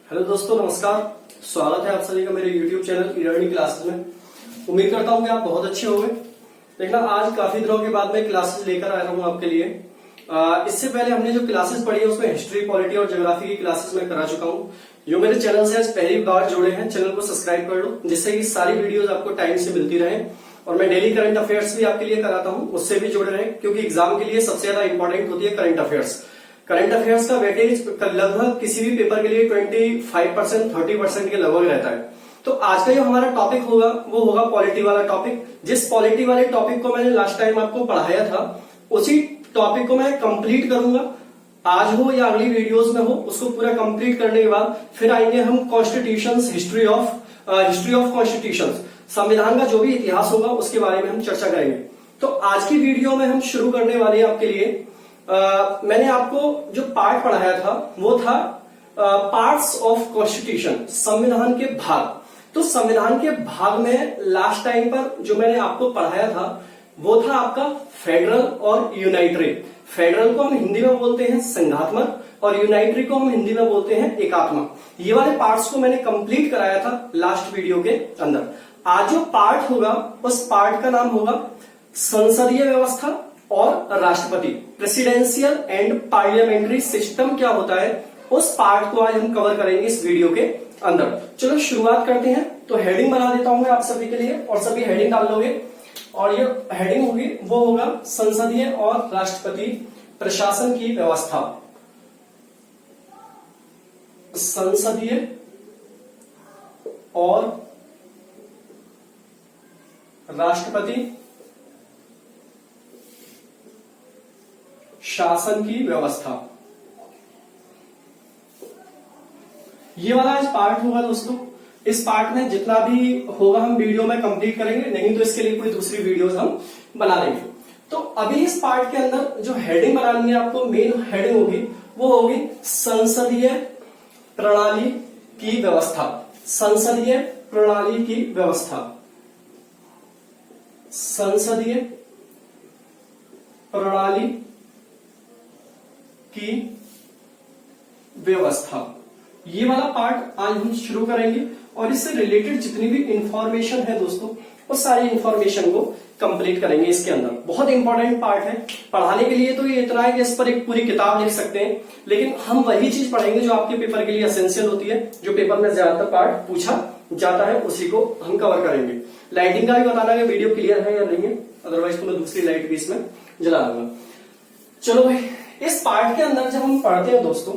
Hello दोस्तों, नमस्कार। स्वागत है आप सभी का मेरे YouTube channel e learning classes में। उम्मीद करता हूँ कि आप बहुत अच्छे होंगे। देखना, आज काफी दिनों के बाद मैं क्लासेस लेकर आया हूँ आपके लिए। इससे पहले हमने जो क्लासेस पढ़ी है उसमें हिस्ट्री, पॉलिटी और ज्योग्राफी की क्लासेस में करा चुका हूँ। जो मेरे चैनल से आज पहली बार जुड़े हैं, चैनल को सब्सक्राइब कर लो, जिससे कि सारी वीडियोस आपको टाइम से मिलती रहे। और मैं डेली करंट अफेयर्स भी आपके लिए कराता हूँ, उससे भी जुड़े रहे, क्योंकि एग्जाम के लिए सबसे ज्यादा इंपॉर्टेंट होती है करंट अफेयर्स। करंट अफेयर्स का वेटेज लगभग किसी भी पेपर के लिए 25%, 30% के लगभग रहता है। तो आज का जो हमारा टॉपिक होगा वो होगा पॉलिटी वाला टॉपिक। जिस पॉलिटी वाले टॉपिक को मैंने लास्ट टाइम आपको पढ़ाया था, उसी टॉपिक को मैं कंप्लीट करूंगा। आज हो या अगली वीडियोस में हो, उसको पूरा कंप्लीट करने के बाद फिर आएंगे हम कॉन्स्टिट्यूशंस, हिस्ट्री ऑफ कॉन्स्टिट्यूशंस, संविधान का जो भी इतिहास होगा उसके बारे में हम चर्चा करेंगे। तो आज की वीडियो में हम शुरू करने वाले हैं आपके लिए। मैंने आपको जो पार्ट पढ़ाया था वो था पार्ट्स ऑफ कॉन्स्टिट्यूशन, संविधान के भाग। तो संविधान के भाग में लास्ट टाइम पर जो मैंने आपको पढ़ाया था वो था आपका फेडरल और यूनाइटरी। फेडरल को हम हिंदी में बोलते हैं संघात्मक और यूनाइटरी को हम हिंदी में बोलते हैं एकात्मक। ये वाले पार्ट्स को मैंने कंप्लीट कराया था लास्ट वीडियो के अंदर। आज जो पार्ट होगा उस पार्ट का नाम होगा संसदीय व्यवस्था और राष्ट्रपति, प्रेसिडेंशियल एंड पार्लियामेंट्री सिस्टम क्या होता है, उस पार्ट को आज हम कवर करेंगे इस वीडियो के अंदर। चलो शुरुआत करते हैं। तो हेडिंग बना देता हूं मैं आप सभी के लिए, और सभी हेडिंग डाल लोगे। और ये हेडिंग होगी वो होगा संसदीय और राष्ट्रपति प्रशासन की व्यवस्था। संसदीय और राष्ट्रपति शासन की व्यवस्था, ये वाला आज पार्ट होगा दोस्तों। इस पार्ट में जितना भी होगा हम वीडियो में कंप्लीट करेंगे, नहीं तो इसके लिए कोई दूसरी वीडियोस हम बना देंगे। तो अभी इस पार्ट के अंदर जो हेडिंग बनानी है आपको, मेन हेडिंग होगी वो होगी संसदीय प्रणाली की व्यवस्था। संसदीय प्रणाली की व्यवस्था, संसदीय प्रणाली की व्यवस्था, ये वाला पार्ट आज हम शुरू करेंगे। और इससे रिलेटेड जितनी भी इंफॉर्मेशन है दोस्तों, वो सारी इंफॉर्मेशन को कंप्लीट करेंगे इसके अंदर। बहुत इंपॉर्टेंट पार्ट है। पढ़ाने के लिए तो ये इतना है कि इस पर एक पूरी किताब लिख सकते हैं, लेकिन हम वही चीज पढ़ेंगे जो आपके पेपर के लिए एसेंशियल होती है, जो पेपर में ज्यादातर पार्ट पूछा जाता है, उसी को हम कवर करेंगे। लाइटिंग का भी बताना कि वीडियो क्लियर है या नहीं है, अदरवाइज तो मैं दूसरी लाइट भी इसमें जला दूंगा। चलो भाई, इस पार्ट के अंदर जब हम पढ़ते हैं दोस्तों,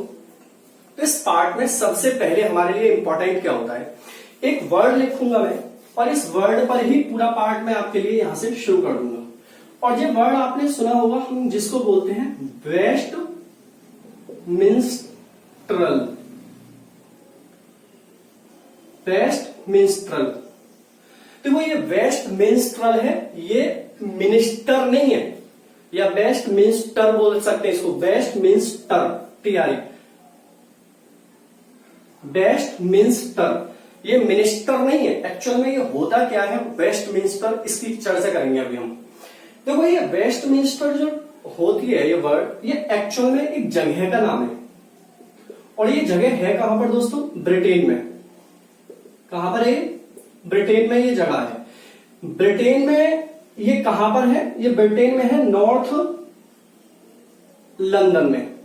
तो इस पार्ट में सबसे पहले हमारे लिए इंपॉर्टेंट क्या होता है, एक वर्ड लिखूंगा मैं, और इस वर्ड पर ही पूरा पार्ट मैं आपके लिए यहां से शुरू कर दूंगा। और ये वर्ड आपने सुना होगा, हम जिसको बोलते हैं वेस्ट मिंस्ट्रल। वेस्ट मिंस्ट्रल, तो वो ये वेस्ट मिंस्ट्रल है, ये मिनिस्टर नहीं है, या वेस्ट मिंस्टर बोल सकते हैं इसको, वेस्ट मिंस्टर, टीआरई, वेस्ट मिंस्टर। ये मिनिस्टर नहीं है, एक्चुअल में ये होता क्या है वेस्ट मिंस्टर, इसकी चर्चा करेंगे अभी हम। देखो, ये वेस्ट मिंस्टर जो होती है ये वर्ड, ये एक्चुअल में एक जगह का नाम है। और ये जगह है कहां पर दोस्तों, ब्रिटेन में। कहां पर है, ब्रिटेन में ये जगह है। ब्रिटेन में ये कहां पर है, ये ब्रिटेन में है नॉर्थ लंदन में।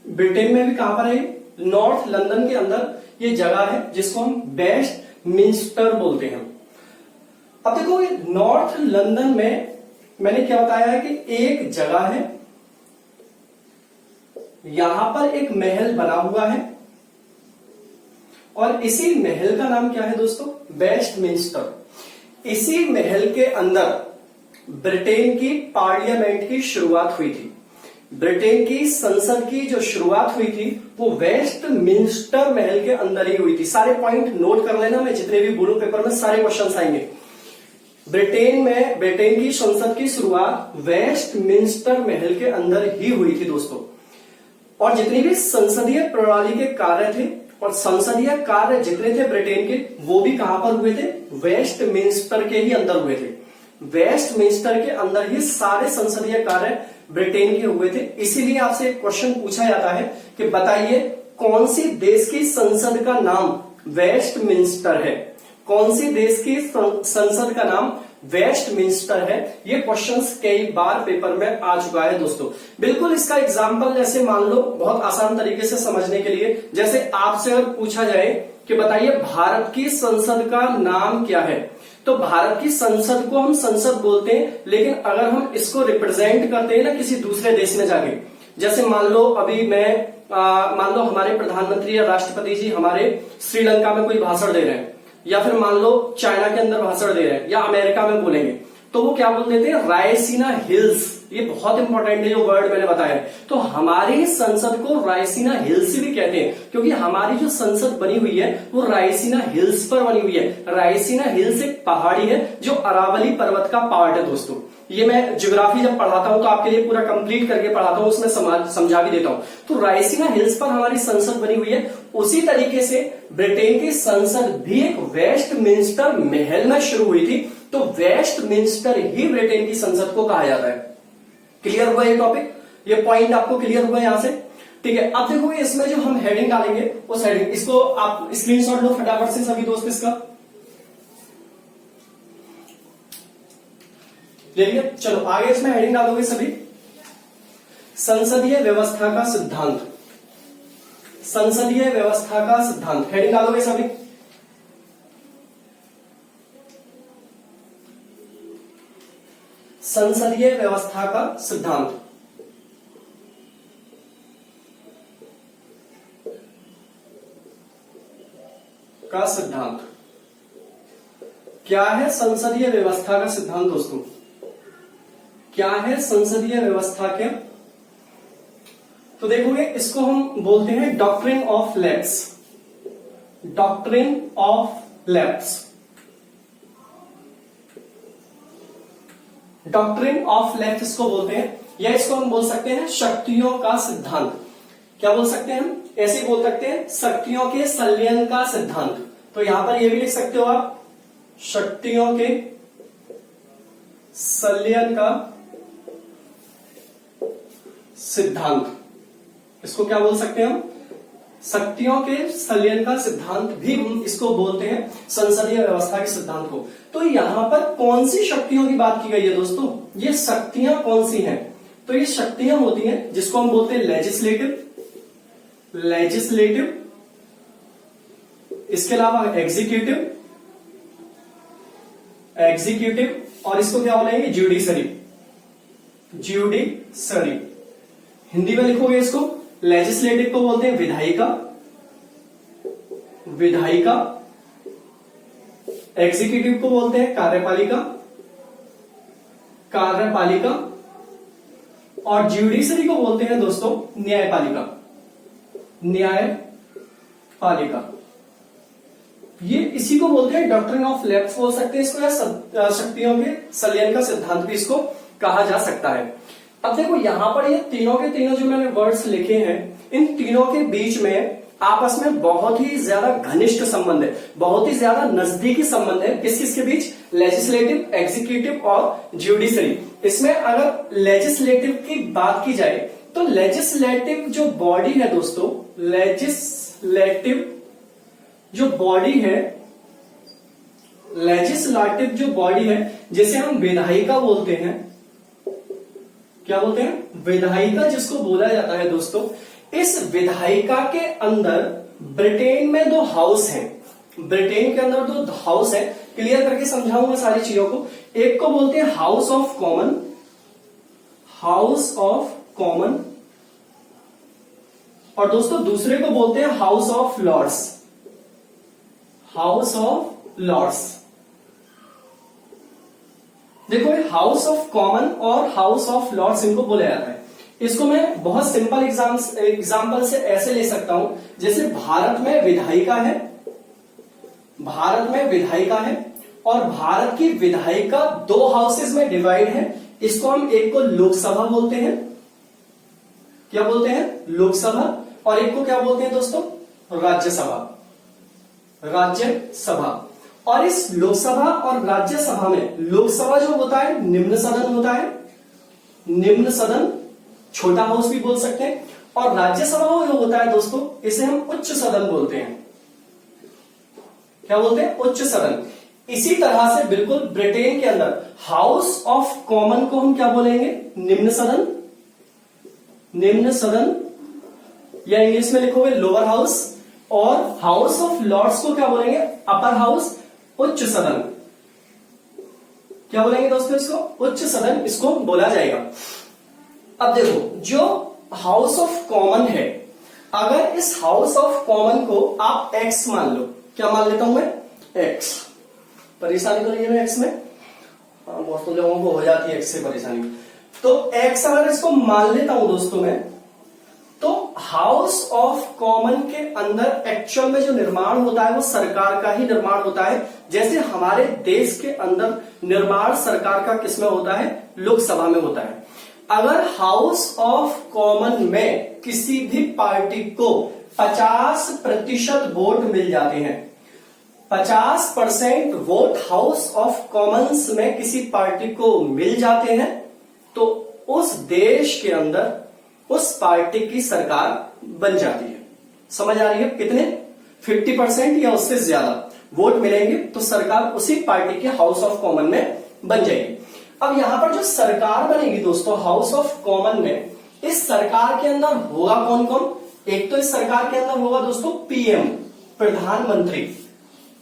ब्रिटेन में भी कहां पर है, नॉर्थ लंदन के अंदर ये जगह है, जिसको हम वेस्ट मिंस्टर बोलते हैं। अब देखो, नॉर्थ लंदन में मैंने क्या बताया है कि एक जगह है, यहां पर एक महल बना हुआ है, और इसी महल का नाम क्या है दोस्तों, वेस्ट मिंस्टर। इसी महल के अंदर ब्रिटेन की पार्लियामेंट की शुरुआत हुई थी। ब्रिटेन की संसद की जो शुरुआत हुई थी वो वेस्ट मिंस्टर महल के अंदर ही हुई थी। सारे पॉइंट नोट कर लेना, मैं जितने भी बोलूं पेपर में सारे क्वेश्चन आएंगे। ब्रिटेन की संसद की शुरुआत वेस्ट मिंस्टर महल के अंदर ही हुई थी दोस्तों। और जितनी भी संसदीय प्रणाली के कार्य थे और संसदीय कार्य जितने थे ब्रिटेन के, वो भी कहां पर हुए थे, वेस्ट मिंस्टर के ही अंदर हुए थे। वेस्ट मिंस्टर के अंदर ही सारे संसदीय कार्य ब्रिटेन के हुए थे। इसीलिए आपसे एक क्वेश्चन पूछा जाता है कि बताइए कौन सी देश की संसद का नाम वेस्टमिंस्टर है? कौन सी देश की संसद का नाम वेस्टमिंस्टर है? ये क्वेश्चंस कई बार पेपर में आ चुका है दोस्तों। बिल्कुल इसका एग्जांपल जैसे मान लो, बहुत आसान तरीके से समझने के लिए, जैसे आपसे अगर पूछा जाए कि बताइए भारत की संसद का नाम क्या है, तो भारत की संसद को हम संसद बोलते हैं, लेकिन अगर हम इसको रिप्रेजेंट करते हैं ना किसी दूसरे देश में जाके, जैसे मान लो अभी मैं मान लो हमारे प्रधानमंत्री या राष्ट्रपति जी हमारे श्रीलंका में कोई भाषण दे रहे हैं, या फिर मान लो चाइना के अंदर भाषण दे रहे हैं, या अमेरिका में बोलेंगे, तो वो क्या बोल देते हैं? रायसीना हिल्स। ये बहुत इंपॉर्टेंट है जो वर्ड मैंने बताया है। तो हमारी संसद को रायसीना हिल्स भी कहते हैं, क्योंकि हमारी जो संसद बनी हुई है वो रायसीना हिल्स पर बनी हुई है। रायसीना हिल्स एक पहाड़ी है जो अरावली पर्वत का पार्ट है दोस्तों। ये मैं ज्योग्राफी जब पढ़ाता हूं तो आपके लिए पूरा कंप्लीट करके पढ़ाता हूं, उसमें समझा भी देता हूं। तो रायसीना हिल्स पर हमारी संसद बनी हुई है। उसी तरीके से ब्रिटेन की संसद भी एक वेस्टमिंस्टर महल में शुरू हुई थी, तो वेस्टमिंस्टर ही ब्रिटेन की संसद को कहा जाता है। क्लियर हुआ ये टॉपिक? ये पॉइंट आपको क्लियर हुआ यहां से? ठीक है। अब देखोगे इसमें जो हम हेडिंग डालेंगे उस हेडिंग, इसको आप स्क्रीनशॉट लो फटाफट से सभी दोस्त, इसका ले लिया। चलो आगे इसमें हेडिंग डालोगे सभी, संसदीय व्यवस्था का सिद्धांत। संसदीय व्यवस्था का सिद्धांत हेडिंग डालोगे सभी। संसदीय व्यवस्था का सिद्धांत। का सिद्धांत क्या है? संसदीय व्यवस्था का सिद्धांत दोस्तों क्या है? संसदीय व्यवस्था के, तो देखोगे इसको हम बोलते हैं doctrine of lapse. Doctrine of lapse. Doctrine of lapse इसको बोलते हैं, या इसको हम बोल सकते हैं शक्तियों का सिद्धांत। क्या बोल सकते हैं हम? ऐसे बोल सकते हैं शक्तियों के संलयन का सिद्धांत। तो यहां पर ये भी लिख सकते हो आप, शक्तियों के संलयन का सिद्धांत। इसको क्या बोल सकते हैं हम? शक्तियों के संलयन का सिद्धांत भी हम इसको बोलते हैं, संसदीय व्यवस्था के सिद्धांत को। तो यहां पर कौन सी शक्तियों की बात की गई है दोस्तों? ये शक्तियां कौन सी हैं? तो ये शक्तियां होती हैं जिसको हम बोलते हैं लेजिस्लेटिव, लेजिस्लेटिव, इसके अलावा एग्जीक्यूटिव, एग्जीक्यूटिव, और इसको क्या बोलेंगे? Judiciary, judiciary. हिंदी में लिखोगे इसको, लेजिस्लेटिव को बोलते हैं विधायिका, विधायिका, एग्जीक्यूटिव को बोलते हैं कार्यपालिका, कार्यपालिका, और ज्यूडिशरी को बोलते हैं दोस्तों न्यायपालिका, न्यायपालिका। ये इसी को बोलते हैं डॉक्ट्रिन ऑफ लैप्स बोल सकते हैं इसको, या शक्तियों के संलयन का सिद्धांत भी इसको कहा जा सकता है। अब देखो यहां पर ये तीनों के तीनों जो मैंने वर्ड्स लिखे हैं, इन तीनों के बीच में आपस में बहुत ही ज्यादा घनिष्ठ संबंध है, बहुत ही ज्यादा नजदीकी संबंध है। किस किस के बीच? लेजिस्लेटिव, एग्जीक्यूटिव और ज्यूडिशरी। इसमें अगर लेजिस्लेटिव की बात की जाए तो लेजिस्लेटिव जो बॉडी है दोस्तों, लेजिस्लेटिव जो बॉडी है, लेजिस्लेटिव जो बॉडी है जिसे हम विधायिका बोलते हैं, क्या बोलते हैं? विधायिका जिसको बोला जाता है दोस्तों, इस विधायिका के अंदर ब्रिटेन में दो हाउस हैं। ब्रिटेन के अंदर दो हाउस है, क्लियर करके समझाऊंगा सारी चीजों को। एक को बोलते हैं house of common, house of common, और दोस्तों दूसरे को बोलते हैं house of lords, house of lords. देखो हाउस ऑफ कॉमन और हाउस ऑफ लॉर्ड्स इनको बोला जाता है। इसको मैं बहुत सिंपल एग्जाम्पल से ऐसे ले सकता हूं, जैसे भारत में विधायिका है, भारत में विधायिका है, और भारत की विधायिका दो हाउसेस में डिवाइड है। इसको हम एक को लोकसभा बोलते हैं, क्या बोलते हैं? लोकसभा, और एक को क्या बोलते हैं दोस्तों? राज्यसभा, राज्यसभा। और इस लोकसभा और राज्यसभा में लोकसभा जो होता है निम्न सदन होता है, निम्न सदन, छोटा हाउस भी बोल सकते हैं, और राज्यसभा जो होता है दोस्तों, इसे हम उच्च सदन बोलते हैं। क्या बोलते हैं? उच्च सदन। इसी तरह से बिल्कुल ब्रिटेन के अंदर हाउस ऑफ कॉमन को हम क्या बोलेंगे? निम्न सदन। निम्न सदन, या इंग्लिश में लिखोगे लोअर हाउस। और हाउस ऑफ लॉर्ड्स को क्या बोलेंगे? अपर हाउस, उच्च सदन। क्या बोलेंगे दोस्तों? इसको उच्च सदन इसको बोला जाएगा। अब देखो, जो हाउस ऑफ कॉमन है, अगर इस हाउस ऑफ कॉमन को आप एक्स मान लो, क्या मान लेता हूं मैं? एक्स। परेशानी तो नहीं है एक्स में? बहुत लोगों को हो जाती है एक्स से परेशानी। तो एक्स अगर इसको मान लेता हूं दोस्तों मैं, तो हाउस ऑफ कॉमन के अंदर एक्चुअल में जो निर्माण होता है वो सरकार का ही निर्माण होता है। जैसे हमारे देश के अंदर निर्माण सरकार का किसमें होता है? लोकसभा में होता है। अगर हाउस ऑफ कॉमन में किसी भी पार्टी को 50% वोट मिल जाते हैं, 50% वोट हाउस ऑफ कॉमन्स में किसी पार्टी को मिल जाते हैं, तो उस देश के अंदर उस पार्टी की सरकार बन जाती है। समझ आ रही है? कितने? 50% या उससे ज्यादा वोट मिलेंगे तो सरकार उसी पार्टी के हाउस ऑफ कॉमन में बन जाएगी। अब यहां पर जो सरकार बनेगी दोस्तों हाउस ऑफ कॉमन में, इस सरकार के अंदर होगा कौन कौन? एक तो इस सरकार के अंदर होगा दोस्तों पीएम, प्रधानमंत्री,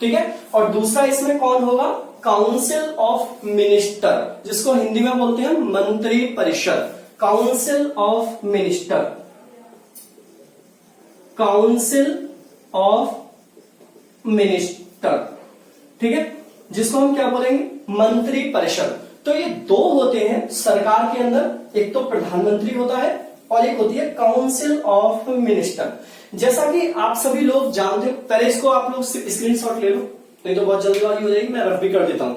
ठीक है। और दूसरा इसमें कौन होगा? काउंसिल ऑफ मिनिस्टर, जिसको हिंदी में बोलते हैं मंत्री परिषद। Council of minister, council of minister, ठीक है, जिसको हम क्या बोलेंगे? मंत्री परिषद। तो ये दो होते हैं सरकार के अंदर, एक तो प्रधानमंत्री होता है और एक होती है काउंसिल ऑफ मिनिस्टर। जैसा कि आप सभी लोग जानते हो, पहले इसको आप लोग स्क्रीनशॉट ले लो, नहीं तो बहुत जल्दीबाजी हो जाएगी, मैं रफ भी कर देता हूं।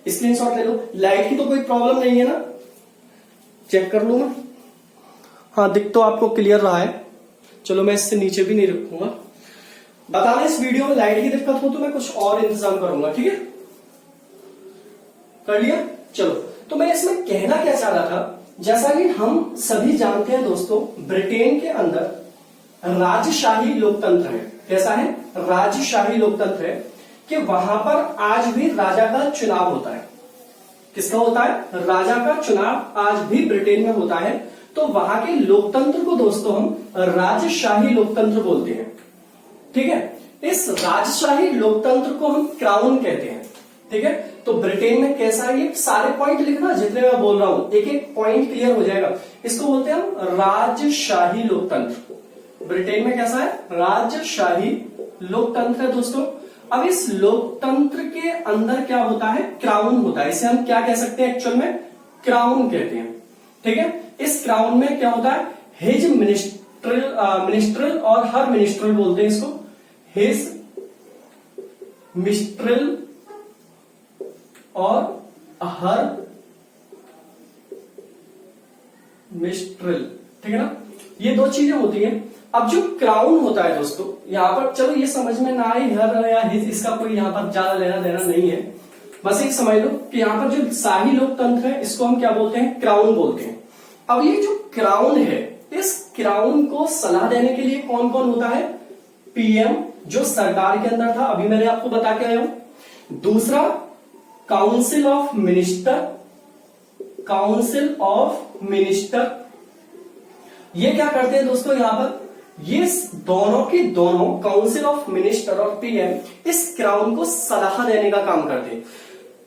स्क्रीनशॉट ले लो। लाइट की तो कोई प्रॉब्लम नहीं है ना? चेक कर लू मैं? हाँ, दिख तो आपको क्लियर रहा है। चलो मैं इससे नीचे भी नहीं रखूंगा। बताना इस वीडियो में लाइट की दिक्कत हो तो मैं कुछ और इंतजाम करूंगा, ठीक है? कर लिया? चलो, तो मैं इसमें कहना क्या चाह रहा था, जैसा कि हम सभी जानते हैं दोस्तों, ब्रिटेन के अंदर राजशाही लोकतंत्र है। कैसा है? राजशाही लोकतंत्र है कि वहां पर आज भी राजा का चुनाव होता है। किसका होता है? राजा का चुनाव आज भी ब्रिटेन में होता है। तो वहां के लोकतंत्र को दोस्तों हम राजशाही लोकतंत्र बोलते हैं, ठीक है। इस राजशाही लोकतंत्र को हम क्राउन कहते हैं, ठीक है। तो ब्रिटेन में कैसा है, ये सारे पॉइंट लिखना जितने मैं बोल रहा हूं, एक एक पॉइंट क्लियर हो जाएगा। इसको बोलते हैं हम राजशाही लोकतंत्र। ब्रिटेन में कैसा है? राजशाही लोकतंत्र है दोस्तों। अब इस लोकतंत्र के अंदर क्या होता है? क्राउन होता है। इसे हम क्या कह सकते हैं? एक्चुअल में क्राउन कहते हैं, ठीक है। इस क्राउन में क्या होता है? हिज मिनिस्ट्रल और हर मिनिस्ट्रल बोलते हैं इसको, हिज मिनिस्ट्रल और हर मिनिस्ट्रल, ठीक है ना। ये दो चीजें होती हैं। अब जो क्राउन होता है दोस्तों, यहां पर चलो ये समझ में ना आए हर या हिज, इसका कोई यहां पर ज्यादा लेना देना नहीं है। बस एक समझ लो कि यहां पर जो शाही लोकतंत्र है इसको हम क्या बोलते हैं? क्राउन बोलते हैं। अब ये जो क्राउन है, इस क्राउन को सलाह देने के लिए कौन कौन होता है? पीएम, जो सरकार के अंदर था, अभी मैंने आपको बता के आया हूं। दूसरा council of minister, council of minister, ये क्या करते हैं दोस्तों? यहां पर ये दोनों के दोनों, काउंसिल ऑफ मिनिस्टर और पीएम, इस क्राउन को सलाह देने का काम करते हैं।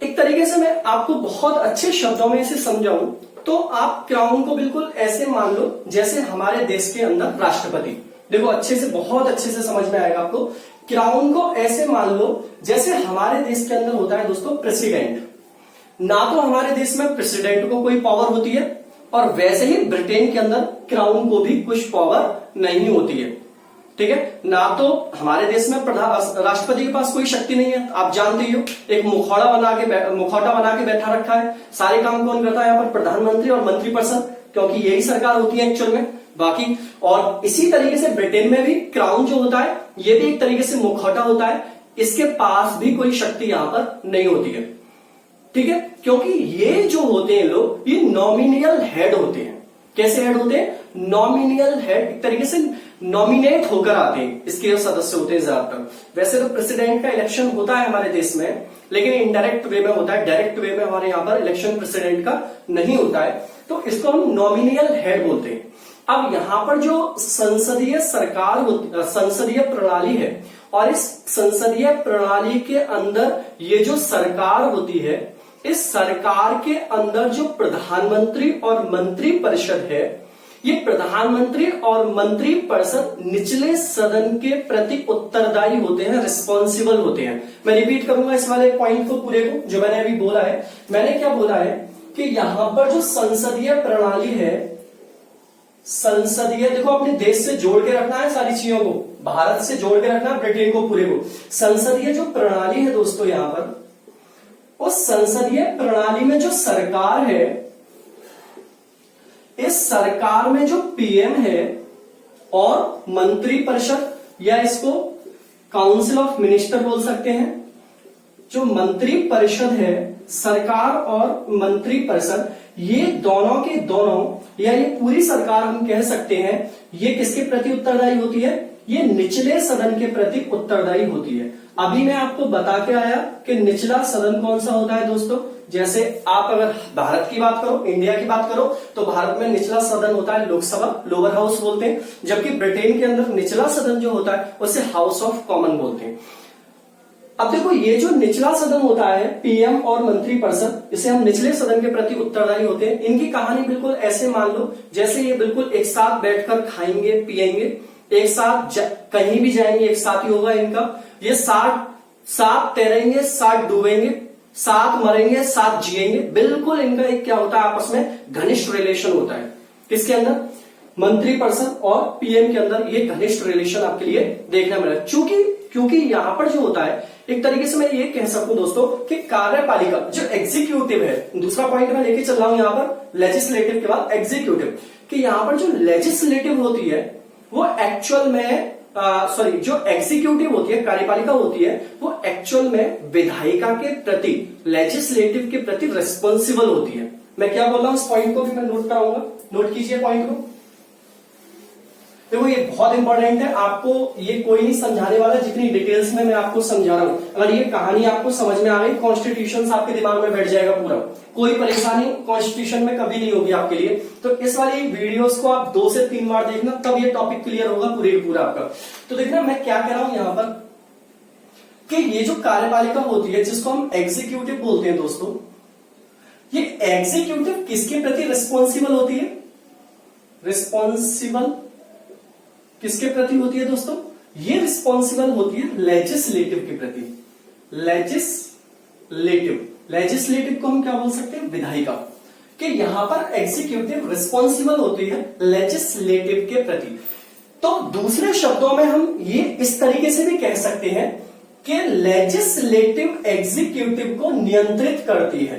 एक तरीके से मैं आपको बहुत अच्छे शब्दों में इसे समझाऊं तो आप क्राउन को बिल्कुल ऐसे मान लो जैसे हमारे देश के अंदर राष्ट्रपति। देखो अच्छे से, बहुत अच्छे से समझ में आएगा आपको। क्राउन को ऐसे मान लो जैसे हमारे देश के अंदर होता है दोस्तों प्रेसिडेंट। ना तो हमारे देश में प्रेसिडेंट को कोई पावर होती है, और वैसे ही ब्रिटेन के अंदर क्राउन को भी कुछ पावर नहीं होती है, ठीक है। ना तो हमारे देश में राष्ट्रपति के पास कोई शक्ति नहीं है, आप जानते ही हो। एक मुखौटा बना के बैठा रखा है। सारे काम कौन करता है यहाँ पर? प्रधानमंत्री और मंत्रिपरिषद, क्योंकि यही सरकार होती है एक्चुअल में। बाकी और इसी तरीके से ब्रिटेन में भी क्राउन जो होता है, ये भी एक तरीके से मुखौटा होता है। इसके पास भी कोई शक्ति यहां पर नहीं होती है, ठीक है। क्योंकि ये जो होते हैं लोग, ये नॉमिनल हेड होते हैं। कैसे हेड होते हैं? नॉमिनल हेड, एक तरीके से नॉमिनेट होकर आते हैं, इसके जो सदस्य होते हैं ज्यादातर। वैसे तो प्रेसिडेंट का इलेक्शन होता है हमारे देश में, लेकिन इनडायरेक्ट वे में होता है, डायरेक्ट वे में हमारे यहाँ पर इलेक्शन प्रेसिडेंट का नहीं होता है, तो इसको हम नॉमिनल हेड बोलते हैं। अब यहां पर जो संसदीय सरकार संसदीय प्रणाली है, और इस संसदीय प्रणाली के अंदर ये जो सरकार होती है, इस सरकार के अंदर जो प्रधानमंत्री और मंत्री परिषद है, ये प्रधानमंत्री और मंत्री परिषद निचले सदन के प्रति उत्तरदायी होते हैं, रिस्पॉन्सिबल होते हैं। मैं रिपीट करूंगा इस वाले पॉइंट को पूरे को जो मैंने अभी बोला है। मैंने क्या बोला है कि यहां पर जो संसदीय प्रणाली है, संसदीय, देखो अपने देश से जोड़ के रखना है सारी चीजों को, भारत से जोड़ के रखना है ब्रिटेन को पूरे को। संसदीय जो प्रणाली है दोस्तों, यहां पर उस संसदीय प्रणाली में जो सरकार है, इस सरकार में जो पीएम है और मंत्री परिषद, या इसको काउंसिल ऑफ मिनिस्टर बोल सकते हैं, जो मंत्री परिषद है, सरकार और मंत्री परिषद, ये दोनों के दोनों, या ये पूरी सरकार हम कह सकते हैं, ये किसके प्रति उत्तरदायी होती है? ये निचले सदन के प्रति उत्तरदायी होती है। अभी मैं आपको बता के आया कि निचला सदन कौन सा होता है दोस्तों। जैसे आप अगर भारत की बात करो, इंडिया की बात करो, तो भारत में निचला सदन होता है लोकसभा, लोअर हाउस बोलते हैं, जबकि ब्रिटेन के अंदर निचला सदन जो होता है उसे हाउस ऑफ कॉमन बोलते हैं। अब देखो, ये जो निचला सदन होता है, पीएम और मंत्री परिषद, इसे हम निचले सदन के प्रति उत्तरदायी होते हैं। इनकी कहानी बिल्कुल ऐसे मान लो जैसे ये बिल्कुल एक साथ बैठकर खाएंगे पिएंगे, एक साथ कहीं भी जाएंगे, एक साथ ही होगा इनका। ये साथ तैरेंगे, साथ डूबेंगे, साथ मरेंगे, साथ जिएंगे, बिल्कुल इनका एक क्या होता है, आपस में घनिष्ठ रिलेशन होता है। किसके अंदर? मंत्री परिषद और पीएम के अंदर ये घनिष्ठ रिलेशन आपके लिए देखने मिला। क्योंकि यहां पर जो होता है, एक तरीके से मैं ये कह सकूं दोस्तों कि कार्यपालिका जो एग्जीक्यूटिव है, दूसरा पॉइंट मैं लेके चल रहा हूं यहां पर लेजिस्लेटिव के बाद एग्जीक्यूटिव, कि यहां पर जो लेजिस्लेटिव होती है वो एक्चुअल में जो एग्जीक्यूटिव होती है, कार्यपालिका होती है, वो एक्चुअल में विधायिका के प्रति, लेजिस्लेटिव के प्रति रिस्पॉन्सिबल होती है। मैं क्या बोल रहा हूं, इस पॉइंट को भी मैं नोट कराऊंगा, नोट कीजिए पॉइंट को। देखो ये बहुत इंपॉर्टेंट है, आपको ये कोई नहीं समझाने वाला जितनी डिटेल्स में मैं आपको समझा रहा हूं। अगर ये कहानी आपको समझ में आ गई, कॉन्स्टिट्यूशन आपके दिमाग में बैठ जाएगा पूरा, कोई परेशानी कॉन्स्टिट्यूशन में कभी नहीं होगी आपके लिए। तो इस वाली वीडियोस को आप 2 से 3 बार देखना, तब ये टॉपिक क्लियर होगा पूरे पूरा आपका। तो देखना मैं क्या कह रहा हूं यहां पर, कि ये जो कार्यपालिका होती है जिसको हम एग्जीक्यूटिव बोलते हैं दोस्तों, ये एग्जीक्यूटिव किसके प्रति रिस्पॉन्सिबल होती है? रिस्पॉन्सिबल किसके प्रति होती है दोस्तों? ये रिस्पॉन्सिबल होती है लेजिस्लेटिव के प्रति। लेजिस्लेटिव को हम क्या बोल सकते हैं? विधायिका। कि यहां पर एग्जीक्यूटिव रिस्पॉन्सिबल होती है लेजिस्लेटिव के प्रति। तो दूसरे शब्दों में हम ये इस तरीके से भी कह सकते हैं कि लेजिस्लेटिव एग्जीक्यूटिव को नियंत्रित करती है।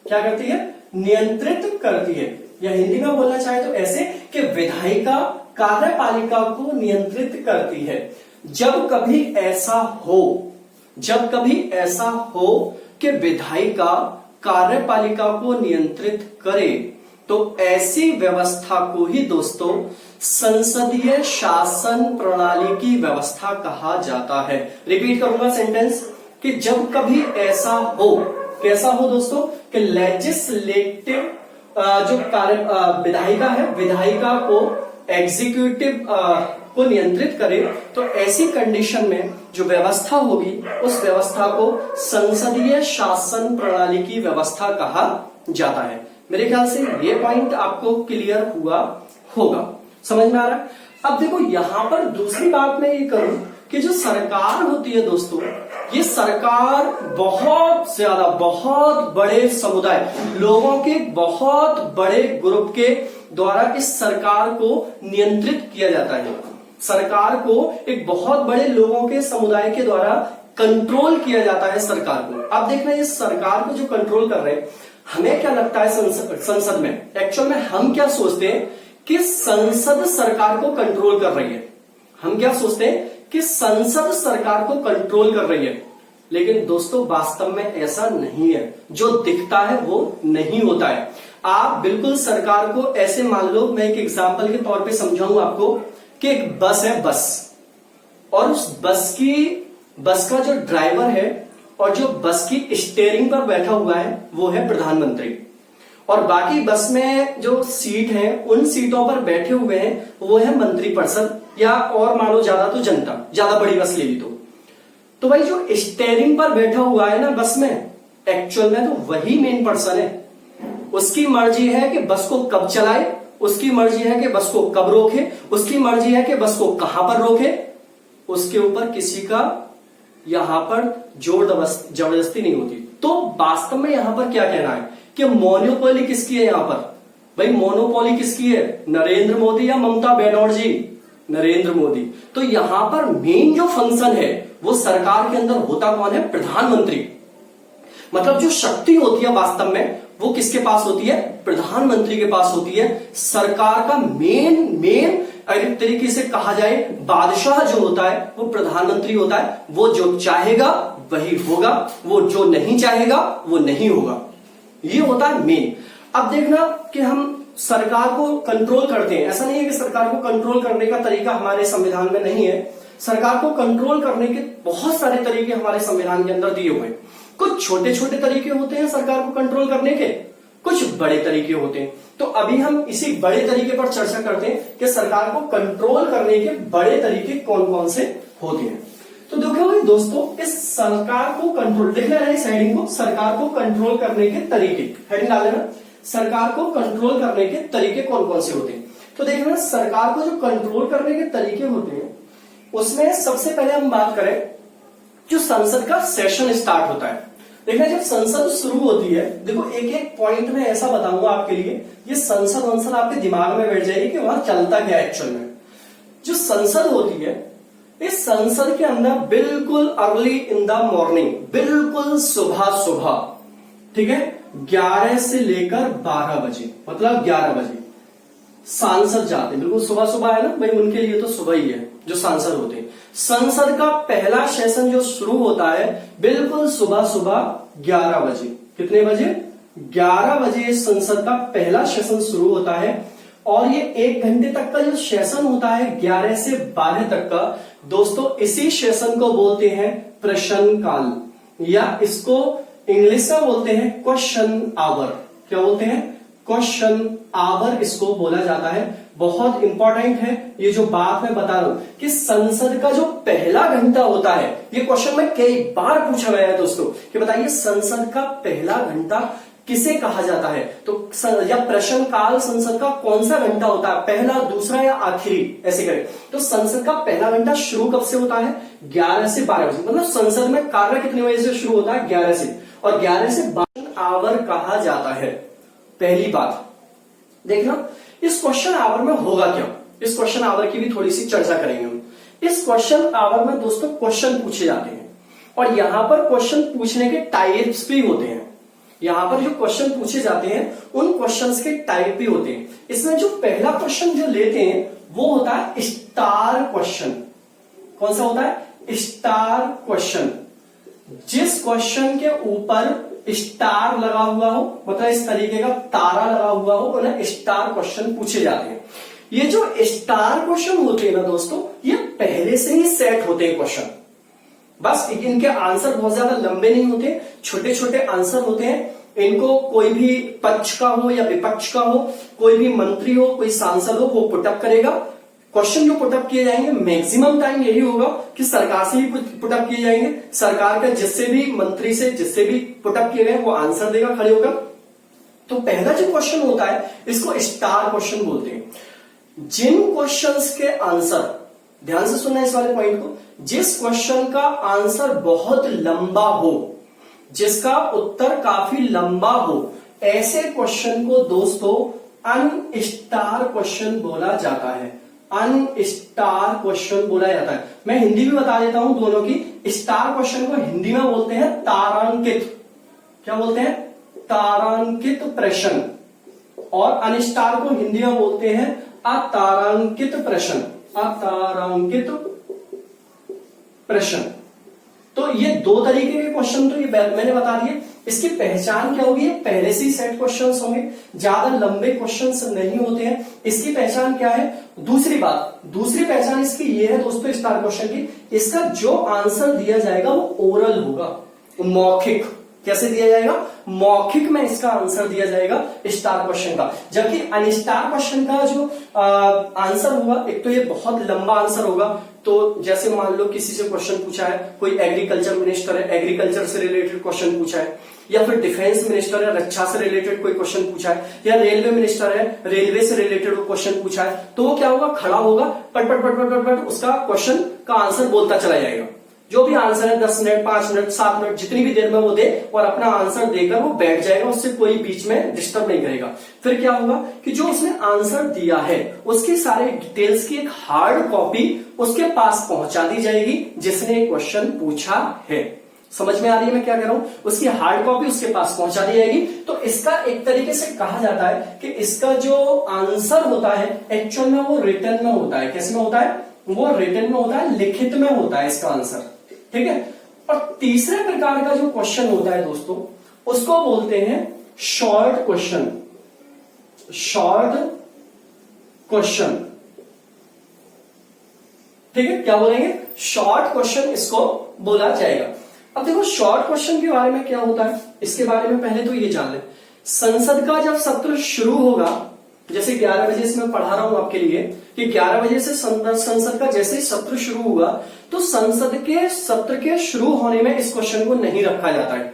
क्या करती है? नियंत्रित करती है। या हिंदी में बोलना चाहे तो ऐसे कि विधायिका कार्यपालिका को नियंत्रित करती है। जब कभी ऐसा हो कि विधायिका कार्यपालिका को नियंत्रित करे, तो ऐसी व्यवस्था को ही दोस्तों संसदीय शासन प्रणाली की व्यवस्था कहा जाता है। रिपीट करूंगा सेंटेंस, कि जब कभी ऐसा हो, कैसा हो दोस्तों, कि लेजिस्लेटिव जो विधायिका है, विधायिका को एग्जीक्यूटिव को नियंत्रित करे, तो ऐसी कंडीशन में जो व्यवस्था होगी उस व्यवस्था को संसदीय शासन प्रणाली की व्यवस्था कहा जाता है। मेरे ख्याल से ये पॉइंट आपको क्लियर हुआ होगा, समझ में आ रहा है। अब देखो यहां पर दूसरी बात मैं ये करूं कि जो सरकार होती है दोस्तों, ये सरकार बहुत बड़े समुदाय, लोगों के बहुत बड़े ग्रुप के द्वारा इस सरकार को नियंत्रित किया जाता है। सरकार को एक बहुत बड़े लोगों के समुदाय के द्वारा कंट्रोल किया जाता है सरकार को। अब देखना, ये सरकार को जो कंट्रोल कर रहे हैं, हमें क्या लगता है संसद में, एक्चुअल में हम क्या सोचते हैं कि संसद सरकार को कंट्रोल कर रही है। हम क्या सोचते हैं कि संसद सरकार को कंट्रोल कर रही है, लेकिन दोस्तों वास्तव में ऐसा नहीं है। जो दिखता है वो नहीं होता है। आप बिल्कुल सरकार को ऐसे मान लो, मैं एक एग्जांपल के तौर पे समझाऊं आपको कि एक बस है, बस, और उस बस का जो ड्राइवर है और जो बस की स्टीयरिंग पर बैठा हुआ है वो है प्रधानमंत्री, और बाकी बस में जो सीट है उन सीटों पर बैठे हुए हैं वो है मंत्रिपरिषद, या और मानो ज्यादा तो जनता, ज्यादा बड़ी बस ले ली तो भाई जो स्टीयरिंग पर बैठा हुआ है ना बस में, एक्चुअल में तो वही मेन पर्सन है। उसकी मर्जी है कि बस को कब चलाए, उसकी मर्जी है कि बस को कब रोके, उसकी मर्जी है कि बस को कहां पर रोके। उसके ऊपर किसी का यहां पर जोर जबरदस्ती नहीं होती। तो वास्तव में यहां पर क्या कहना है कि मोनोपोली किसकी है यहां पर? भाई मोनोपोली किसकी है? नरेंद्र मोदी या ममता बनर्जी? नरेंद्र मोदी। तो यहां पर मेन जो फंक्शन है वो सरकार के अंदर होता कौन है? प्रधानमंत्री। मतलब जो शक्ति होती है वास्तव में वो किसके पास होती है? प्रधानमंत्री के पास होती है। सरकार का मेन एक तरीके से कहा जाए बादशाह जो होता है वो प्रधानमंत्री होता है। वो जो चाहेगा वही होगा, वो जो नहीं चाहेगा वो नहीं होगा। ये होता है मेन। अब देखना कि हम सरकार को कंट्रोल करते हैं, ऐसा नहीं है कि सरकार को कंट्रोल करने का तरीका हमारे संविधान में नहीं है। सरकार को कंट्रोल करने के बहुत सारे तरीके हमारे संविधान के अंदर दिए हुए हैं। कुछ छोटे छोटे तरीके होते हैं सरकार को कंट्रोल करने के, कुछ बड़े तरीके होते हैं। तो अभी हम इसी बड़े तरीके पर चर्चा करते हैं कि सरकार को कंट्रोल करने के बड़े तरीके कौन कौन से होते हैं। तो देखो दोस्तों, इस सरकार को कंट्रोल, देखना है इस हेडिंग को, सरकार को कंट्रोल करने के तरीके, हेडिंग डाल लेना, सरकार को कंट्रोल करने के तरीके कौन कौन से होते हैं। तो देखना, सरकार को जो कंट्रोल करने के तरीके होते हैं उसमें सबसे पहले हम बात करें जो संसद का सेशन स्टार्ट होता है। देखना, जब संसद शुरू होती है, देखो एक एक पॉइंट में ऐसा बताऊंगा आपके लिए, ये संसद वंसद आपके दिमाग में बैठ जाएगी कि वहां चलता क्या एक्चुअल में। जो संसद होती है, इस संसद के अंदर बिल्कुल अर्ली इन द मॉर्निंग, बिल्कुल सुबह, ठीक है, 11 से लेकर 12 बजे, मतलब 11 बजे सांसद जाते हैं। बिल्कुल सुबह है ना भाई, उनके लिए तो सुबह ही है जो सांसद होते हैं। संसद का पहला सेशन जो शुरू होता है बिल्कुल सुबह 11 बजे। कितने बजे? 11 बजे संसद का पहला सेशन शुरू होता है, और ये 1 घंटे तक का जो सेशन होता है 11 से 12 तक का, दोस्तों इसी सेशन को बोलते हैं प्रश्न काल, या इसको इंग्लिश में बोलते हैं क्वेश्चन आवर। क्या बोलते हैं? क्वेश्चन आवर इसको बोला जाता है। बहुत इंपॉर्टेंट है ये जो बात मैं बता रहा हूं कि संसद का जो पहला घंटा होता है, ये क्वेश्चन में कई बार पूछा गया है दोस्तों कि बताइए संसद का पहला घंटा किसे कहा जाता है। तो या प्रश्न काल संसद का कौन सा घंटा होता है, पहला, दूसरा या आखिरी, ऐसे करें। तो संसद का पहला घंटा शुरू कब से होता है? 11 से 12 बजे। मतलब संसद में कार्य कितने बजे से शुरू होता है? 11 से, और 11 से 12 आवर कहा जाता है। पहली बात देखना, इस क्वेश्चन आवर में होगा क्या, इस क्वेश्चन आवर की भी थोड़ी सी चर्चा करेंगे हम। इस क्वेश्चन आवर में दोस्तों क्वेश्चन पूछे जाते हैं, और यहां पर क्वेश्चन पूछने के टाइप्स भी होते हैं। यहां पर जो क्वेश्चन पूछे जाते हैं उन क्वेश्चंस के टाइप भी होते हैं। इसमें जो पहला क्वेश्चन जो लेते हैं वो होता है स्टार क्वेश्चन। कौन सा होता है? Star question. जिस क्वेश्चन के ऊपर स्टार लगा हुआ हो, मतलब इस तरीके का तारा लगा हुआ हो, उन्हें स्टार क्वेश्चन पूछे जाते हैं। ये जो स्टार क्वेश्चन होते हैं ना दोस्तों, ये पहले से ही सेट होते हैं क्वेश्चन। बस इनके आंसर बहुत ज्यादा लंबे नहीं होते, छोटे छोटे आंसर होते हैं। इनको कोई भी पक्ष का हो या विपक्ष का हो, कोई भी मंत्री हो, कोई सांसद हो, वो पुटअप करेगा। क्वेश्चन जो पुटअप किए जाएंगे मैक्सिमम टाइम यही होगा कि सरकार से ही पुटअप किए जाएंगे। सरकार का जिससे भी मंत्री से जिससे भी पुटअप किए गए वो आंसर देगा खड़े होकर। तो पहला जो क्वेश्चन होता है इसको स्टार क्वेश्चन बोलते हैं। जिन क्वेश्चंस के आंसर, ध्यान से सुनना इस वाले पॉइंट को, जिस क्वेश्चन का आंसर बहुत लंबा हो, जिसका उत्तर काफी लंबा हो, ऐसे क्वेश्चन को दोस्तों अनस्टार क्वेश्चन बोला जाता है। अनस्टार क्वेश्चन बोला जाता है। मैं हिंदी भी बता देता हूं दोनों की। स्टार क्वेश्चन को हिंदी में बोलते हैं तारांकित। क्या बोलते हैं? तारांकित प्रश्न। और अनस्टार को हिंदी में बोलते हैं अतारांकित प्रश्न। अतारांकित प्रश्न। तो ये दो तरीके के क्वेश्चन तो ये मैंने बता दिए। इसकी पहचान क्या होगी, पहले से ही सेट क्वेश्चंस होंगे, ज्यादा लंबे क्वेश्चंस नहीं होते हैं। इसकी पहचान क्या है, दूसरी पहचान इसकी ये है दोस्तों स्टार क्वेश्चन की, इसका जो आंसर दिया जाएगा वो ओरल होगा, मौखिक। कैसे दिया जाएगा, मौखिक में इसका आंसर दिया जाएगा स्टार क्वेश्चन का। जबकि अनस्टार क्वेश्चन का जो आंसर होगा, एक तो ये बहुत लंबा आंसर होगा। तो जैसे मान लो किसी से क्वेश्चन पूछा है, कोई एग्रीकल्चर मिनिस्टर है, एग्रीकल्चर से रिलेटेड क्वेश्चन पूछा है, या फिर डिफेंस मिनिस्टर है, रक्षा से रिलेटेड कोई क्वेश्चन पूछा है, या रेलवे मिनिस्टर है, रेलवे से रिलेटेड क्वेश्चन पूछा है, तो वो क्या होगा, खड़ा होगा, पट पट पट पट पट पट उसका क्वेश्चन का आंसर बोलता चला जाएगा। जो भी आंसर है 10 मिनट, 5 मिनट, 7 मिनट, जितनी भी देर में वो दे, और अपना आंसर देकर वो बैठ जाएगा, उससे कोई बीच में डिस्टर्ब नहीं करेगा। फिर क्या होगा कि जो उसने आंसर दिया है उसकी सारे डिटेल्स की एक हार्ड कॉपी उसके पास पहुंचा दी जाएगी जिसने क्वेश्चन पूछा है। समझ में आ रही है मैं क्या कह रहा हूं, उसकी हार्ड कॉपी उसके पास पहुंचा दी जाएगी। तो इसका एक तरीके से कहा जाता है कि इसका जो आंसर होता है एक्चुअल में वो रिटन में होता है। कैसे में होता है, वो रिटन में होता है, लिखित में होता है इसका आंसर। ठीक है। और तीसरे प्रकार का जो क्वेश्चन होता है दोस्तों, उसको बोलते हैं शॉर्ट क्वेश्चन। शॉर्ट क्वेश्चन, ठीक है, क्या बोलेंगे, शॉर्ट क्वेश्चन इसको बोला जाएगा। अब देखो शॉर्ट क्वेश्चन के बारे में क्या होता है, इसके बारे में पहले तो ये जान ले। संसद का जब सत्र शुरू होगा, जैसे 11 बजे से मैं पढ़ा रहा हूं आपके लिए कि 11 बजे से संसद का जैसे ही सत्र शुरू हुआ, तो संसद के सत्र के शुरू होने में इस क्वेश्चन को नहीं रखा जाता है।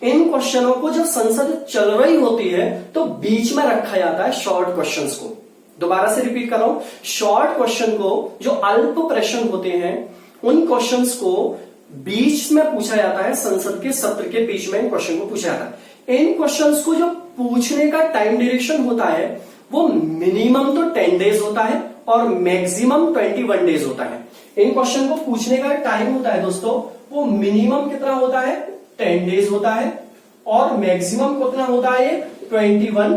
इन क्वेश्चनों को जब संसद चल रही होती है तो बीच में रखा जाता है शॉर्ट क्वेश्चंस को। दोबारा से रिपीट कर रहा हूं, शॉर्ट क्वेश्चन को, जो अल्प प्रश्न होते हैं, उन क्वेश्चंस को बीच में पूछा जाता है, संसद के सत्र के बीच में इन क्वेश्चन को पूछा जाता है। इन क्वेश्चंस को जो पूछने का टाइम ड्यूरेशन होता है वो मिनिमम तो 10 डेज होता है और मैक्सिमम 21 डेज होता है। इन क्वेश्चन को पूछने का टाइम होता है दोस्तों, वो मिनिमम कितना होता है, 10 डेज होता है, और मैक्सिमम कितना होता है, 21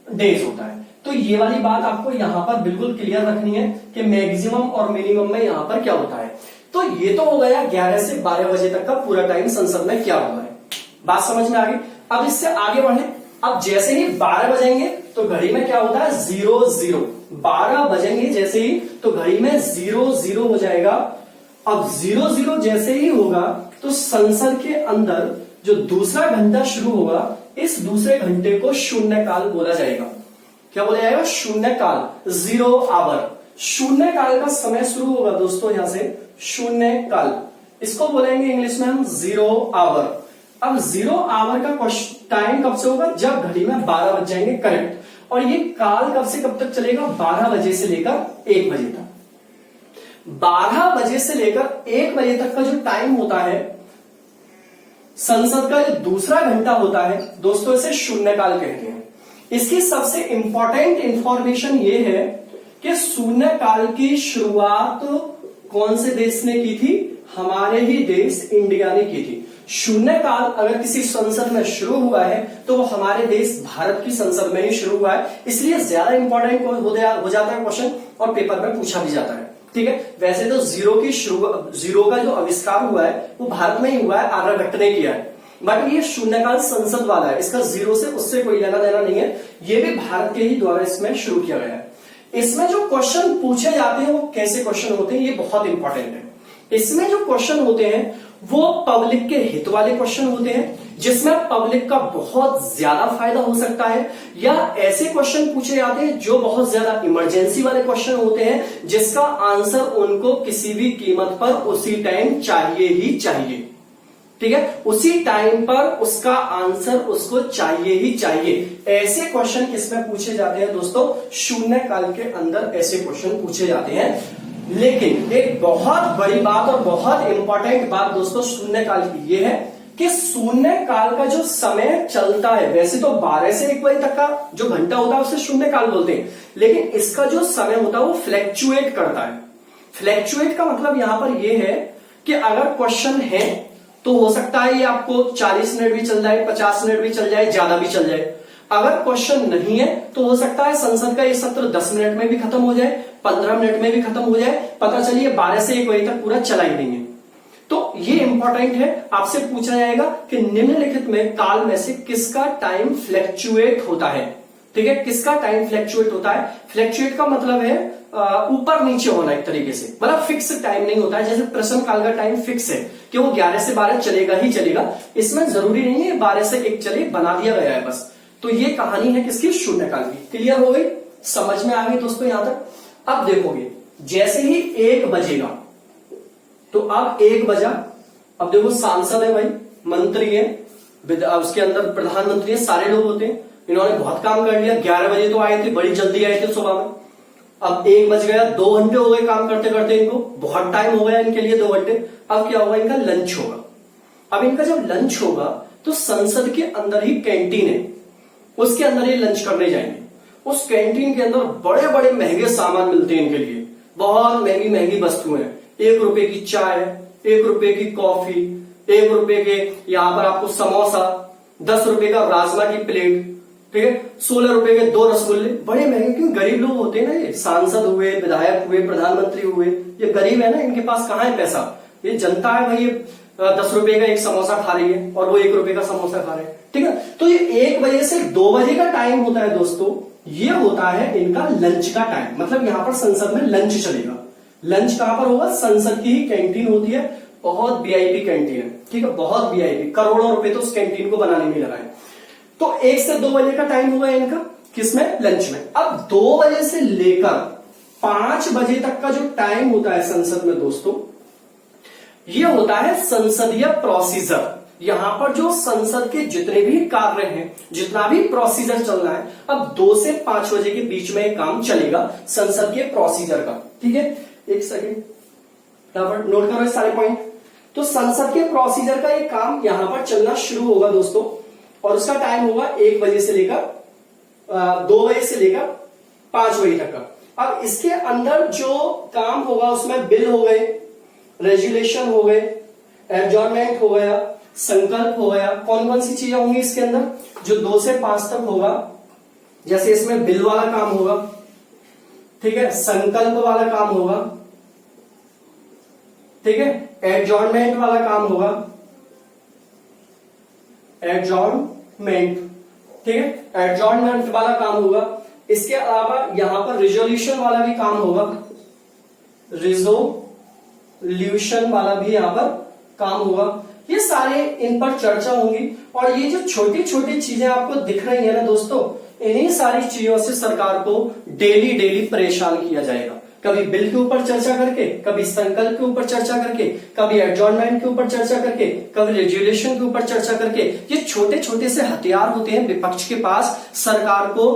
डेज होता है। तो ये वाली बात आपको यहां पर बिल्कुल क्लियर रखनी है कि मैक्सिमम और मिनिमम में यहां पर क्या होता है। तो ये तो हो गया 11 से 12 बजे तक का पूरा टाइम संसद में क्या हुआ है, बात समझ में आ गई। अब इससे आगे बढ़े, अब जैसे ही 12 बजेंगे तो घड़ी में क्या होता है, 0-0। 12 बजेंगे जैसे ही तो घड़ी में 0-0 हो जाएगा। अब 0-0 जैसे ही होगा तो संसद के अंदर जो दूसरा घंटा शुरू होगा, इस दूसरे घंटे को शून्य काल बोला जाएगा। क्या बोला जाएगा, शून्य काल, 0 आवर। शून्य काल का समय शुरू होगा दोस्तों यहां से, शून्य काल, इसको बोलेंगे इंग्लिश में हम 0 आवर। अब 0 आवर का टाइम कब से होगा, जब घड़ी में 12 बज जाएंगे करेक्ट। और ये काल कब से कब तक चलेगा, 12 बजे से लेकर 1 बजे तक। 12 बजे से लेकर 1 बजे तक का जो टाइम होता है संसद का, जो दूसरा घंटा होता है दोस्तों, इसे शून्यकाल कहते हैं। इसकी सबसे इंपॉर्टेंट इंफॉर्मेशन ये है कि शून्यकाल की शुरुआत कौन से देश ने की थी, हमारे ही देश इंडिया ने की थी। शून्यकाल अगर किसी संसद में शुरू हुआ है तो वो हमारे देश भारत की संसद में ही शुरू हुआ है, इसलिए ज्यादा इंपॉर्टेंट हो जाता है क्वेश्चन और पेपर में पूछा भी जाता है। ठीक है, वैसे तो जीरो का जो आविष्कार हुआ है वो भारत में ही हुआ है, आर्यभट्ट ने किया है, बट ये शून्यकाल संसद वाला है, इसका जीरो से उससे कोई लेना देना नहीं है, ये भी भारत के ही द्वारा इसमें शुरू किया गया है। इसमें जो क्वेश्चन पूछे जाते हैं वो कैसे क्वेश्चन होते हैं, ये बहुत इंपॉर्टेंट है। इसमें जो क्वेश्चन होते हैं वो पब्लिक के हित वाले क्वेश्चन होते हैं, जिसमें पब्लिक का बहुत ज्यादा फायदा हो सकता है, या ऐसे क्वेश्चन पूछे जाते हैं जो बहुत ज्यादा इमरजेंसी वाले क्वेश्चन होते हैं, जिसका आंसर उनको किसी भी कीमत पर उसी टाइम चाहिए ही चाहिए। ठीक है, उसी टाइम पर उसका आंसर उसको चाहिए ही चाहिए। ऐसे क्वेश्चन किसमें पूछे जाते हैं दोस्तों, शून्य काल के अंदर ऐसे क्वेश्चन पूछे जाते हैं। लेकिन एक बहुत बड़ी बात और बहुत इंपॉर्टेंट बात दोस्तों शून्य काल की ये है कि शून्य काल का जो समय चलता है, वैसे तो 12 से 1 बजे तक का जो घंटा होता है उसे शून्य काल बोलते हैं, लेकिन इसका जो समय होता है वो फ्लैक्चुएट करता है। फ्लैक्चुएट का मतलब यहां पर यह है कि अगर क्वेश्चन है तो हो सकता है ये आपको 40 मिनट भी चल जाए, 50 मिनट भी चल जाए, ज्यादा भी चल जाए। अगर क्वेश्चन नहीं है तो हो सकता है संसद का ये सत्र 10 मिनट में भी खत्म हो जाए, 15 मिनट में भी खत्म हो जाए, पता चलिए 12 से 1 बजे तक पूरा चला ही नहीं है। तो ये इंपॉर्टेंट है, आपसे पूछा जाएगा कि निम्नलिखित में काल में से किसका टाइम फ्लैक्चुएट होता है। ठीक है, किसका टाइम फ्लैक्चुएट होता है। फ्लैक्चुएट का मतलब है ऊपर नीचे होना, एक तरीके से, मतलब फिक्स टाइम नहीं होता है। जैसे प्रश्न काल का टाइम फिक्स है कि वो 11 से 12 चलेगा ही चलेगा, इसमें जरूरी नहीं है 12 से 1 चले, बना दिया गया है बस। तो ये कहानी है किसकी, शून्यकाल की। क्लियर हो गई, समझ में आ गई दोस्तों यहां तक। अब देखोगे जैसे ही 1 बजेगा, तो अब 1 बजा, अब देखो सांसद है भाई, मंत्री है, उसके अंदर प्रधानमंत्री है, सारे लोग होते हैं, इन्होंने बहुत काम कर लिया। 11 बजे तो आए थे, बड़ी जल्दी आए थे सुबह में। अब 1 बज गया, 2 घंटे हो गए काम करते करते, इनको बहुत टाइम हो गया इनके लिए, 2 घंटे। अब क्या होगा, इनका लंच होगा। अब इनका जब लंच होगा तो संसद के अंदर ही कैंटीन है, उसके अंदर ये लंच करने जाएंगे। उस कैंटीन के अंदर बड़े बड़े महंगे सामान मिलते हैं इनके लिए, बहुत महंगी महंगी वस्तुएं। 1 रुपए की चाय, 1 रुपए की कॉफी, 1 रुपए के यहाँ पर आपको समोसा, 10 रुपए का राजमा की प्लेट, ठीक है, 16 रुपए के 2 रसगुल्ले, बड़े महंगे। क्यों, गरीब लोग होते हैं ना, ये सांसद हुए, विधायक हुए, प्रधानमंत्री हुए, ये गरीब है ना, इनके पास कहाँ है पैसा। ये जनता है भाई, 10 रुपए का एक समोसा खा रही है और वो 1 रुपए का समोसा खा रहे हैं। ठीक है, तो ये 1 बजे से 2 बजे का टाइम होता है दोस्तों, ये होता है इनका लंच का टाइम। मतलब यहां पर संसद में लंच चलेगा। लंच कहां पर होगा, संसद की ही कैंटीन होती है, बहुत वीआईपी कैंटीन है। ठीक है, बहुत वीआईपी, करोड़ों रुपए तो उस कैंटीन को बनाने में लगाए। तो 1 से 2 बजे का टाइम होगा इनका, किसमें, लंच में। अब 2 बजे से लेकर 5 बजे तक का जो टाइम होता है संसद में दोस्तों, ये होता है संसदीय प्रोसीजर। यहां पर जो संसद के जितने भी कार्य हैं, जितना भी प्रोसीजर चल रहा है, अब 2 से 5 बजे के बीच में काम चलेगा संसद के प्रोसीजर का। ठीक है, एक सेकेंड, यहां पर नोट करो इस सारे पॉइंट। तो संसद के प्रोसीजर का एक काम यहां पर चलना शुरू होगा दोस्तों, और उसका टाइम होगा 1 बजे से लेकर 2 बजे से लेकर 5 बजे तक का। अब इसके अंदर जो काम होगा उसमें बिल हो गए, रेजुलेशन हो गए, एडजॉर्नमेंट हो गया, संकल्प हो गया। कौन कौन सी चीजें होंगी इसके अंदर, जो 2 से 5 तक होगा। जैसे इसमें बिल वाला काम होगा, ठीक है, संकल्प वाला काम होगा, ठीक है, एडजॉर्नमेंट वाला काम होगा, एडजॉर्नमेंट, ठीक है, एडजॉर्नमेंट वाला काम होगा। इसके अलावा यहां पर रिजोल्यूशन वाला भी काम होगा, रिजोल्यूशन वाला भी यहां पर काम होगा। ये सारे इन पर चर्चा होगी। और ये जो छोटी छोटी चीजें आपको दिख रही है ना दोस्तों, इन्हीं सारी चीजों से सरकार को डेली डेली परेशान किया जाएगा। कभी बिल के ऊपर चर्चा करके, कभी संकल्प के ऊपर चर्चा करके, कभी एडजॉर्नमेंट के ऊपर चर्चा करके, कभी रेजुलेशन के ऊपर चर्चा करके। ये छोटे छोटे से हथियार होते हैं विपक्ष के पास सरकार को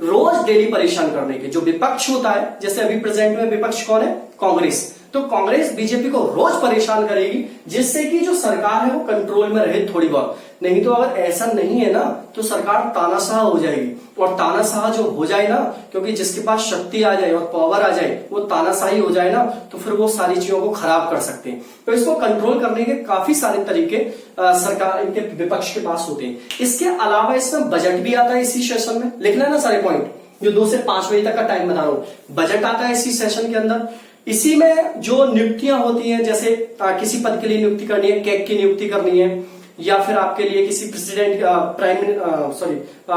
रोज डेली परेशान करने के। जो विपक्ष होता है, जैसे अभी प्रेजेंट में विपक्ष कौन है, कांग्रेस, तो कांग्रेस बीजेपी को रोज परेशान करेगी, जिससे कि जो सरकार है वो कंट्रोल में रहे थोड़ी बहुत। नहीं तो अगर ऐसा नहीं है ना, तो सरकार तानाशाह हो जाएगी। और तानाशाह जो हो जाए ना, क्योंकि जिसके पास शक्ति आ जाए और पावर आ जाए, वो तानाशाही हो जाए ना, तो फिर वो सारी चीजों को खराब कर सकते हैं। तो इसको कंट्रोल करने के काफी सारे तरीके सरकार, इनके विपक्ष के पास होते हैं। इसके अलावा इसमें बजट भी आता है इसी सेशन में। लिख लेना सारे पॉइंट, जो 2 से 5 बजे तक का टाइम बता रहा हूं। बजट आता है इसी सेशन के अंदर। इसी में जो नियुक्तियां होती हैं, जैसे किसी पद के लिए नियुक्ति करनी है, कैग की नियुक्ति करनी है, या फिर आपके लिए किसी प्रेसिडेंट,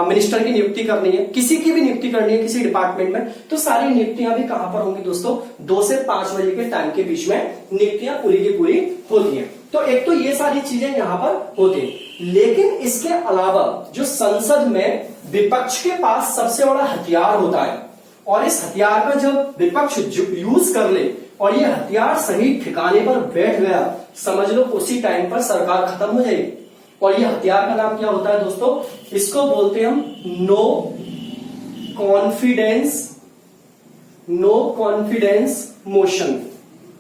मिनिस्टर की नियुक्ति करनी है, किसी की भी नियुक्ति करनी है किसी डिपार्टमेंट में, तो सारी नियुक्तियां भी कहां पर होंगी दोस्तों, 2 से 5 बजे के टाइम के बीच में नियुक्तियां पूरी की पूरी होती हैं। तो एक तो ये सारी चीजें यहां पर होती हैं। लेकिन इसके अलावा जो संसद में विपक्ष के पास सबसे बड़ा हथियार होता है, और इस हथियार का जब विपक्ष यूज कर ले और ये हथियार सही ठिकाने पर बैठ गया, समझ लो उसी टाइम पर सरकार खत्म हो जाएगी। और ये हथियार का नाम क्या होता है दोस्तों, इसको बोलते हैं हम नो कॉन्फिडेंस मोशन।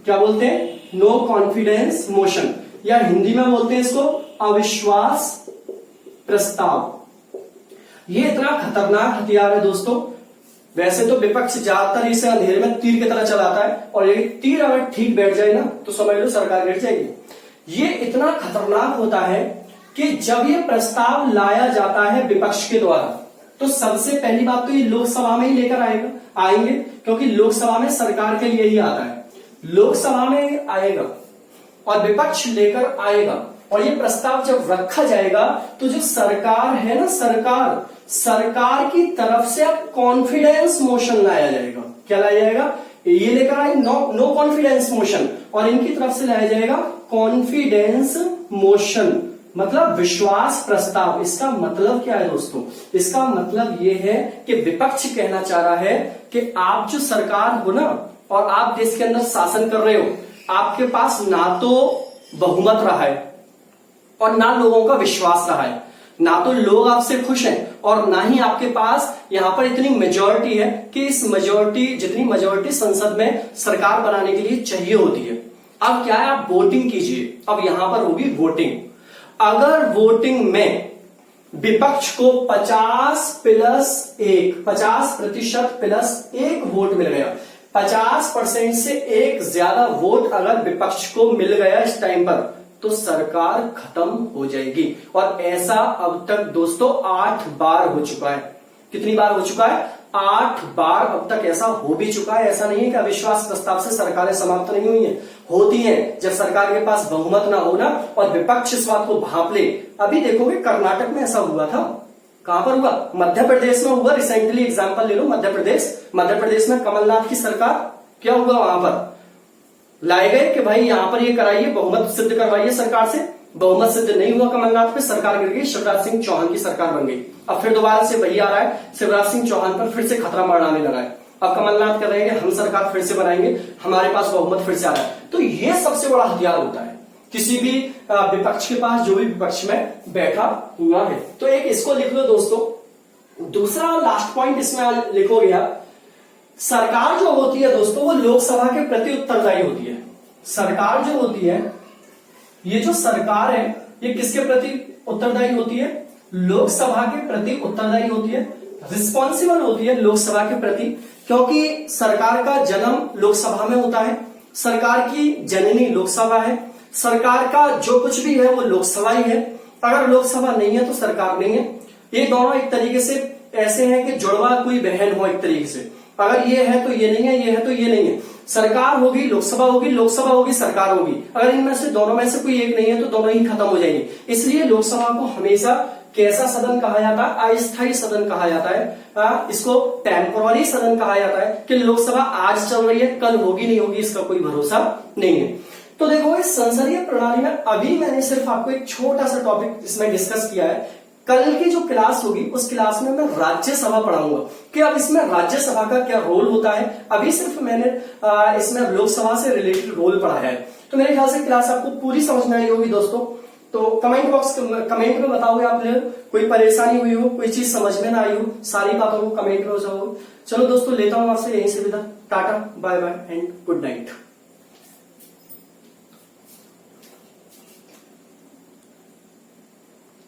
क्या बोलते हैं, नो कॉन्फिडेंस मोशन, या हिंदी में बोलते हैं इसको अविश्वास प्रस्ताव। ये इतना खतरनाक हथियार है दोस्तों। वैसे तो विपक्ष ज्यादातर इसे अंधेरे में तीर की तरह चलाता है, और ये तीर अगर ठीक बैठ जाए ना, तो समझ लो सरकार गिर जाएगी। ये इतना खतरनाक होता है कि जब ये प्रस्ताव लाया जाता है विपक्ष के द्वारा, तो सबसे पहली बात तो ये लोकसभा में ही लेकर आएंगे, क्योंकि लोकसभा में सरकार के लिए ही आता है। लोकसभा में आएगा और विपक्ष लेकर आएगा, और ये प्रस्ताव जब रखा जाएगा तो जो सरकार है ना, सरकार की तरफ से अब कॉन्फिडेंस मोशन लाया जाएगा। क्या लाया जाएगा? ये लेकर आई नो कॉन्फिडेंस मोशन, और इनकी तरफ से लाया जाएगा कॉन्फिडेंस मोशन, मतलब विश्वास प्रस्ताव। इसका मतलब क्या है दोस्तों? इसका मतलब ये है कि विपक्ष कहना चाह रहा है कि आप जो सरकार हो ना, और आप देश के अंदर शासन कर रहे हो, आपके पास ना तो बहुमत रहा है और ना लोगों का विश्वास रहा है, ना तो लोग आपसे खुश हैं, और ना ही आपके पास यहां पर इतनी मेजॉरिटी है कि इस मेजॉरिटी, जितनी मेजॉरिटी संसद में सरकार बनाने के लिए चाहिए होती है। अब क्या है, आप वोटिंग कीजिए। अब यहां पर होगी वोटिंग। अगर वोटिंग में विपक्ष को 50% प्लस 1 वोट मिल गया, 50% से एक ज्यादा वोट अगर विपक्ष को मिल गया इस टाइम पर, तो सरकार खत्म हो जाएगी। और ऐसा अब तक दोस्तों 8 बार हो चुका है। कितनी बार हो चुका है? 8 बार अब तक ऐसा हो भी चुका है। ऐसा नहीं है कि अविश्वास प्रस्ताव से सरकारें समाप्त नहीं हुई हैं, होती हैं। जब सरकार के पास बहुमत ना हो ना, और विपक्ष इस बात को भांप ले। अभी देखोगे कर्नाटक में ऐसा हुआ था। कहां पर हुआ? मध्य प्रदेश में हुआ। रिसेंटली एग्जाम्पल ले लो, मध्य प्रदेश में कमलनाथ की सरकार, क्या हुआ वहां पर? लाए गए कि भाई यहां पर ये कराइए, बहुमत सिद्ध करवाइए सरकार से। बहुमत सिद्ध नहीं हुआ कमलनाथ पे, सरकार गिर गई, शिवराज सिंह चौहान की सरकार बन गई। अब फिर दोबारा से वही आ रहा है, शिवराज सिंह चौहान पर फिर से खतरा मंडराने लगा है। अब कमलनाथ कह रहे हैं कि हम सरकार फिर से बनाएंगे, हमारे पास बहुमत फिर से आ रहा है। तो ये सबसे बड़ा हथियार होता है किसी भी विपक्ष के पास, जो भी विपक्ष में बैठा हुआ है। तो एक इसको लिख लो दोस्तों। दूसरा और लास्ट पॉइंट इसमें लिखोगे आप, सरकार जो होती है दोस्तों, वो लोकसभा के प्रति उत्तरदायी होती है। सरकार जो होती है, ये जो सरकार है, ये किसके प्रति उत्तरदायी होती है? लोकसभा के प्रति उत्तरदायी होती है, रिस्पॉन्सिबल होती है लोकसभा के प्रति, क्योंकि सरकार का जन्म लोकसभा में होता है, सरकार की जननी लोकसभा है, सरकार का जो कुछ भी है वो लोकसभा ही है। अगर लोकसभा नहीं है तो सरकार नहीं है। ये दोनों एक तरीके से ऐसे हैं कि जुड़वा कोई बहन हो एक तरीके से। अगर ये है तो ये नहीं है, ये है तो ये नहीं है। सरकार होगी, लोकसभा होगी, सरकार होगी। अगर इनमें से दोनों में से कोई एक नहीं है तो दोनों ही खत्म हो जाएंगे। इसलिए लोकसभा को हमेशा कैसा सदन कहा जाता है? अस्थायी सदन कहा जाता है। इसको टेम्पोररी सदन कहा जाता है कि लोकसभा आज चल रही है, कल होगी नहीं होगी इसका कोई भरोसा नहीं है। तो देखो, इस संसदीय प्रणाली में अभी मैंने सिर्फ आपको एक छोटा सा टॉपिक इसमें डिस्कस किया है। कल की जो क्लास होगी उस क्लास में मैं राज्यसभा पढ़ाऊंगा कि अब इसमें राज्यसभा का क्या रोल होता है। अभी सिर्फ मैंने इसमें लोकसभा से रिलेटेड रोल पढ़ाया है। तो मेरे ख्याल से क्लास आपको पूरी समझ में आई होगी दोस्तों। तो कमेंट में बताओगे आपने कोई परेशानी हुई हो, कोई चीज समझ में ना आई हो, सारी बातों को कमेंट में बताओगे। चलो दोस्तों, लेता हूं आपसे यहीं से विदा। Tata, bye bye and good night.